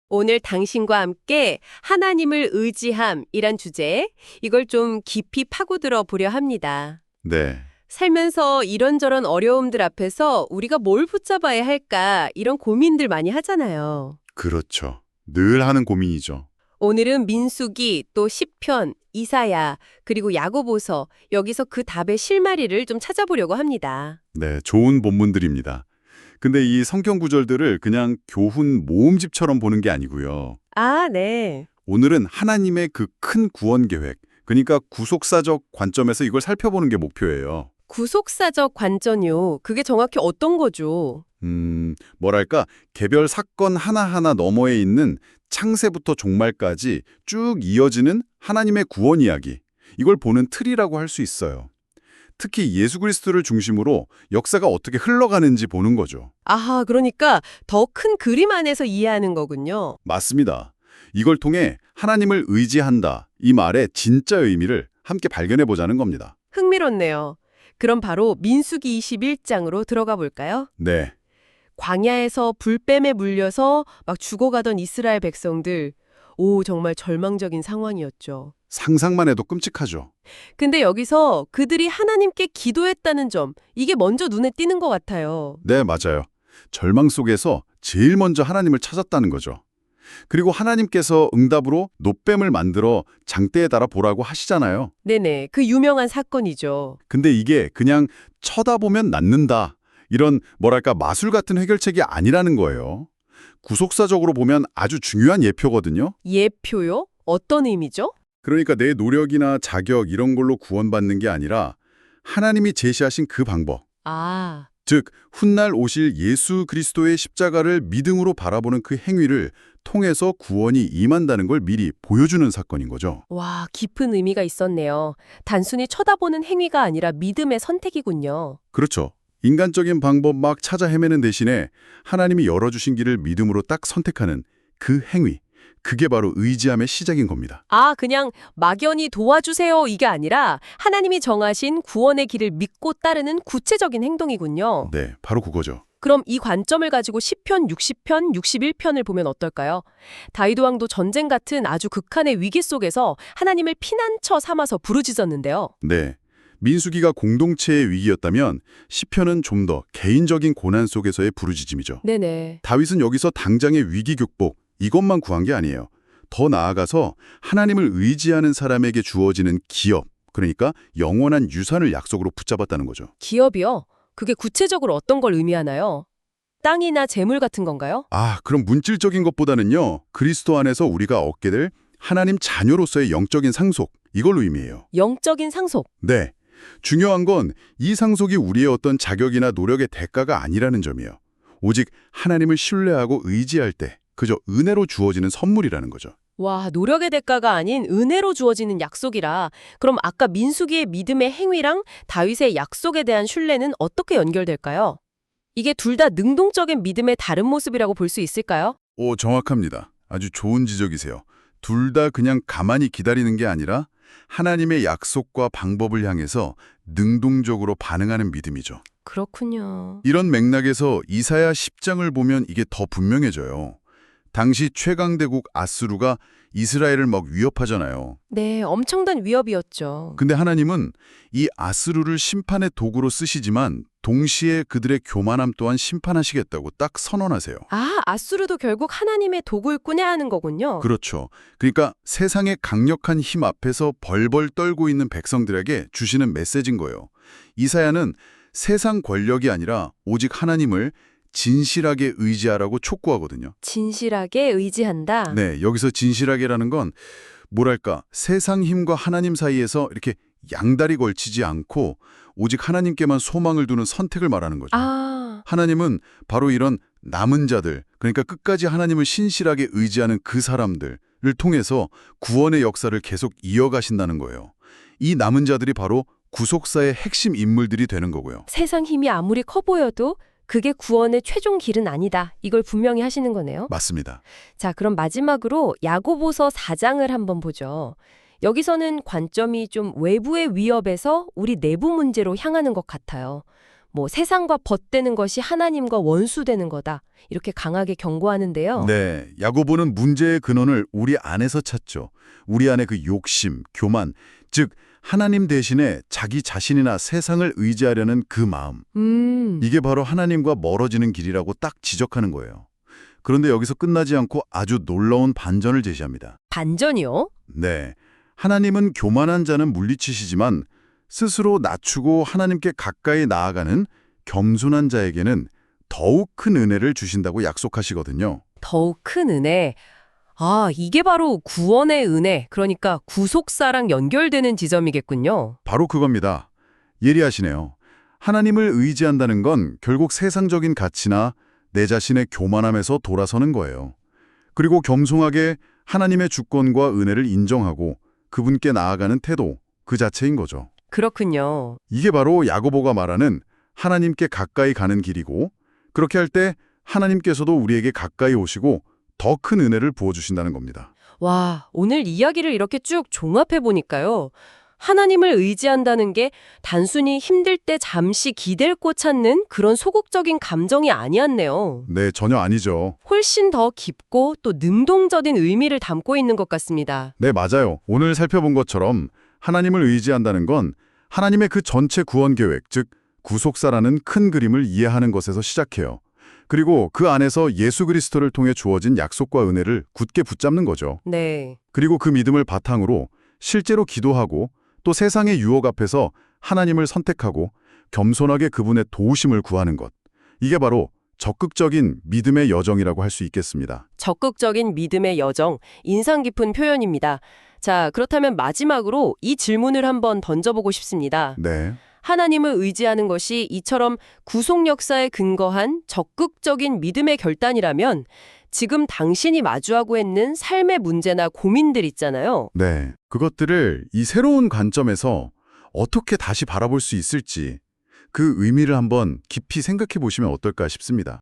오늘 당신과 함께 하나님을 의지함이란 주제, 이걸 좀 깊이 파고들어 보려 합니다. 네, 살면서 이런저런 어려움들 앞에서 우리가 뭘 붙잡아야 할까 이런 고민들 많이 하잖아요. 그렇죠. 늘 하는 고민이죠. 오늘은 민수기, 또 시편, 이사야, 그리고 야고보서 여기서 그 답의 실마리를 좀 찾아보려고 합니다. 네, 좋은 본문들입니다. 근데 이 성경 구절들을 그냥 교훈 모음집처럼 보는 게 아니고요. 아, 네. 오늘은 하나님의 그 큰 구원 계획, 그러니까 구속사적 관점에서 이걸 살펴보는 게 목표예요. 구속사적 관점요. 그게 정확히 어떤 거죠? 뭐랄까, 개별 사건 하나하나 너머에 있는 창세부터 종말까지 쭉 이어지는 하나님의 구원 이야기. 이걸 보는 틀이라고 할 수 있어요. 특히 예수 그리스도를 중심으로 역사가 어떻게 흘러가는지 보는 거죠. 아하, 그러니까 더 큰 그림 안에서 이해하는 거군요. 맞습니다. 이걸 통해 하나님을 의지한다. 이 말의 진짜 의미를 함께 발견해 보자는 겁니다. 흥미롭네요. 그럼 바로 민수기 21장으로 들어가 볼까요? 네. 광야에서 불뱀에 물려서 막 죽어가던 이스라엘 백성들. 오, 정말 절망적인 상황이었죠. 상상만 해도 끔찍하죠. 근데 여기서 그들이 하나님께 기도했다는 점, 이게 먼저 눈에 띄는 것 같아요. 네, 맞아요. 절망 속에서 제일 먼저 하나님을 찾았다는 거죠. 그리고 하나님께서 응답으로 놋뱀을 만들어 장대에 달아 보라고 하시잖아요. 네네, 그 유명한 사건이죠. 근데 이게 그냥 쳐다보면 낫는다. 이런 뭐랄까 마술 같은 해결책이 아니라는 거예요. 구속사적으로 보면 아주 중요한 예표거든요. 예표요? 어떤 의미죠? 그러니까 내 노력이나 자격 이런 걸로 구원받는 게 아니라 하나님이 제시하신 그 방법. 아, 즉 훗날 오실 예수 그리스도의 십자가를 믿음으로 바라보는 그 행위를 통해서 구원이 임한다는 걸 미리 보여주는 사건인 거죠. 와, 깊은 의미가 있었네요. 단순히 쳐다보는 행위가 아니라 믿음의 선택이군요. 그렇죠. 인간적인 방법 막 찾아 헤매는 대신에 하나님이 열어주신 길을 믿음으로 딱 선택하는 그 행위. 그게 바로 의지함의 시작인 겁니다. 아, 그냥 막연히 도와주세요 이게 아니라 하나님이 정하신 구원의 길을 믿고 따르는 구체적인 행동이군요. 네, 바로 그거죠. 그럼 이 관점을 가지고 시편 60편, 61편을 보면 어떨까요? 다윗 왕도 전쟁 같은 아주 극한의 위기 속에서 하나님을 피난처 삼아서 부르짖었는데요. 네. 민수기가 공동체의 위기였다면 시편은 좀 더 개인적인 고난 속에서의 부르짖음이죠. 네네. 다윗은 여기서 당장의 위기 극복 이것만 구한 게 아니에요. 더 나아가서 하나님을 의지하는 사람에게 주어지는 기업, 그러니까 영원한 유산을 약속으로 붙잡았다는 거죠. 기업이요? 그게 구체적으로 어떤 걸 의미하나요? 땅이나 재물 같은 건가요? 아, 그럼 문질적인 것보다는요. 그리스도 안에서 우리가 얻게 될 하나님 자녀로서의 영적인 상속, 이걸 의미해요. 영적인 상속. 네. 중요한 건 이 상속이 우리의 어떤 자격이나 노력의 대가가 아니라는 점이에요. 오직 하나님을 신뢰하고 의지할 때 그저 은혜로 주어지는 선물이라는 거죠. 와, 노력의 대가가 아닌 은혜로 주어지는 약속이라. 그럼 아까 민수기의 믿음의 행위랑 다윗의 약속에 대한 신뢰는 어떻게 연결될까요? 이게 둘 다 능동적인 믿음의 다른 모습이라고 볼 수 있을까요? 오, 정확합니다. 아주 좋은 지적이세요. 둘 다 그냥 가만히 기다리는 게 아니라 하나님의 약속과 방법을 향해서 능동적으로 반응하는 믿음이죠. 그렇군요. 이런 맥락에서 이사야 10장을 보면 이게 더 분명해져요. 당시 최강대국 아수르가 이스라엘을 막 위협하잖아요. 네, 엄청난 위협이었죠. 근데 하나님은 이 아수르를 심판의 도구로 쓰시지만 동시에 그들의 교만함 또한 심판하시겠다고 딱 선언하세요. 아, 아수르도 결국 하나님의 도구를 꾸냐 하는 거군요. 그렇죠. 그러니까 세상의 강력한 힘 앞에서 벌벌 떨고 있는 백성들에게 주시는 메시지인 거예요. 이사야는 세상 권력이 아니라 오직 하나님을 진실하게 의지하라고 촉구하거든요. 진실하게 의지한다. 네, 여기서 진실하게라는 건 뭐랄까 세상 힘과 하나님 사이에서 이렇게 양다리 걸치지 않고 오직 하나님께만 소망을 두는 선택을 말하는 거죠. 아, 하나님은 바로 이런 남은 자들, 그러니까 끝까지 하나님을 신실하게 의지하는 그 사람들을 통해서 구원의 역사를 계속 이어가신다는 거예요. 이 남은 자들이 바로 구속사의 핵심 인물들이 되는 거고요. 세상 힘이 아무리 커 보여도 그게 구원의 최종 길은 아니다. 이걸 분명히 하시는 거네요. 맞습니다. 자, 그럼 마지막으로 야고보서 4장을 한번 보죠. 여기서는 관점이 좀 외부의 위협에서 우리 내부 문제로 향하는 것 같아요. 뭐 세상과 벗되는 것이 하나님과 원수되는 거다. 이렇게 강하게 경고하는데요. 네, 야고보는 문제의 근원을 우리 안에서 찾죠. 우리 안에 그 욕심, 교만, 즉 하나님 대신에 자기 자신이나 세상을 의지하려는 그 마음. 이게 바로 하나님과 멀어지는 길이라고 딱 지적하는 거예요. 그런데 여기서 끝나지 않고 아주 놀라운 반전을 제시합니다. 반전이요? 네, 하나님은 교만한 자는 물리치시지만 스스로 낮추고 하나님께 가까이 나아가는 겸손한 자에게는 더욱 큰 은혜를 주신다고 약속하시거든요. 더욱 큰 은혜. 아, 이게 바로 구원의 은혜, 그러니까 구속사랑 연결되는 지점이겠군요. 바로 그겁니다. 예리하시네요. 하나님을 의지한다는 건 결국 세상적인 가치나 내 자신의 교만함에서 돌아서는 거예요. 그리고 겸손하게 하나님의 주권과 은혜를 인정하고 그분께 나아가는 태도 그 자체인 거죠. 그렇군요. 이게 바로 야고보가 말하는 하나님께 가까이 가는 길이고 그렇게 할 때 하나님께서도 우리에게 가까이 오시고 더 큰 은혜를 부어주신다는 겁니다. 와, 오늘 이야기를 이렇게 쭉 종합해 보니까요. 하나님을 의지한다는 게 단순히 힘들 때 잠시 기댈 곳 찾는 그런 소극적인 감정이 아니었네요. 네, 전혀 아니죠. 훨씬 더 깊고 또 능동적인 의미를 담고 있는 것 같습니다. 네, 맞아요. 오늘 살펴본 것처럼 하나님을 의지한다는 건 하나님의 그 전체 구원 계획, 즉 구속사라는 큰 그림을 이해하는 것에서 시작해요. 그리고 그 안에서 예수 그리스도를 통해 주어진 약속과 은혜를 굳게 붙잡는 거죠. 네. 그리고 그 믿음을 바탕으로 실제로 기도하고 또 세상의 유혹 앞에서 하나님을 선택하고 겸손하게 그분의 도우심을 구하는 것. 이게 바로 적극적인 믿음의 여정이라고 할 수 있겠습니다. 적극적인 믿음의 여정, 인상 깊은 표현입니다. 자, 그렇다면 마지막으로 이 질문을 한번 던져보고 싶습니다. 네. 하나님을 의지하는 것이 이처럼 구속 역사에 근거한 적극적인 믿음의 결단이라면 지금 당신이 마주하고 있는 삶의 문제나 고민들 있잖아요. 네. 그것들을 이 새로운 관점에서 어떻게 다시 바라볼 수 있을지 그 의미를 한번 깊이 생각해 보시면 어떨까 싶습니다.